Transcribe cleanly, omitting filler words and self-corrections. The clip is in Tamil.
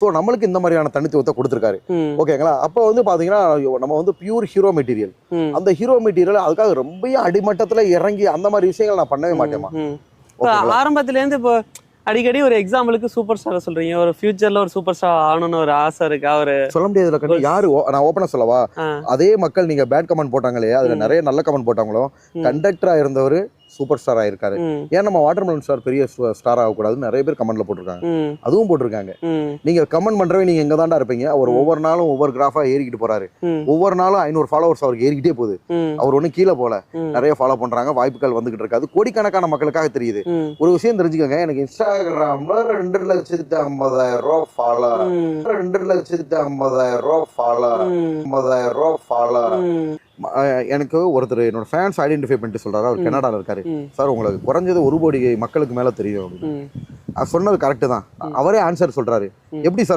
ஸோ நம்மளுக்கு இந்த மாதிரியான தனித்துவத்தை கொடுத்துருக்காரு. ஓகேங்களா? அப்போ வந்து பாத்தீங்கன்னா நம்ம வந்து பியூர் ஹீரோ மெட்டீரியல். அந்த ஹீரோ மெட்டீரியல் அதுக்காக ரொம்ப அடிமட்டத்துல இறங்கி அந்த மாதிரி விஷயங்கள் நான் பண்ணவே மாட்டேமா. ஆரம்பத்துல இருந்து இப்போ அடிக்கடி ஒரு எக்ஸாம்பிளுக்கு சூப்பர் ஸ்டார் சொல்றீங்க, ஒரு ஃபியூச்சர்ல ஒரு சூப்பர் ஸ்டார் ஆகணும்னு ஒரு ஆசை இருக்கா? ஒரு சொல்ல முடியாதுல. யாரு நான் ஓப்பனா சொல்லவா, அதே மக்கள் நீங்க பேட் கமெண்ட் போட்டாங்களே அதுல நிறைய நல்ல கமெண்ட் போட்டாங்களோ, கண்டக்டரா இருந்தவர் சூப்பர் ஸ்டார் ஆயிருக்காரு. ஏன் நம்ம வாட்டர்மெலன் ஸ்டார் பெரிய ஸ்டார் ஆகக்கூடாதுன்னு நிறைய பேர் கமெண்ட்ல போட்டிருக்காங்க. அதுவும் போட்டிருக்காங்க. நீங்க கமெண்ட் பண்றவங்க நீங்க எங்க தாண்டா இருப்பீங்க? அவர் ஒவ்வொரு நாளும் ஒவ்வொரு கிராஃபா ஏறிக்கிட்டு போறாரு. ஒவ்வொரு நாளும் 500 ஃபாலோவர்ஸ் அவருக்கு ஏறிக்கிட்டே போகுது. அவர் ஒன்னும் கீழே போல, நிறைய ஃபாலோ பண்றாங்க, வாய்ப்புகள் வந்துகிட்டு இருக்காது. கோடிக்கணக்கான மக்களுக்காக தெரியுது. ஒரு விஷயம் தெரிஞ்சுக்கோங்க, எனக்கு இன்ஸ்டாகிராம்ல 2,50,000 ஃபாலோவர், 2,50,000 ஃபாலோவர், 50,000 ஃபாலோவர். எனக்கு ஒருத்தர் என்னோட ஃபேன்ஸ் ஐடென்டிஃபை பண்ணிட்டு சொல்றாரு, அவர் கனடால இருக்காரு. சார் உங்களுக்கு குறைஞ்சது 1 கோடி மக்களுக்கு மேல தெரியும். சொன்னது கரெக்ட் தான். அவரே ஆன்சர் சொல்றாரு. எப்படி சார்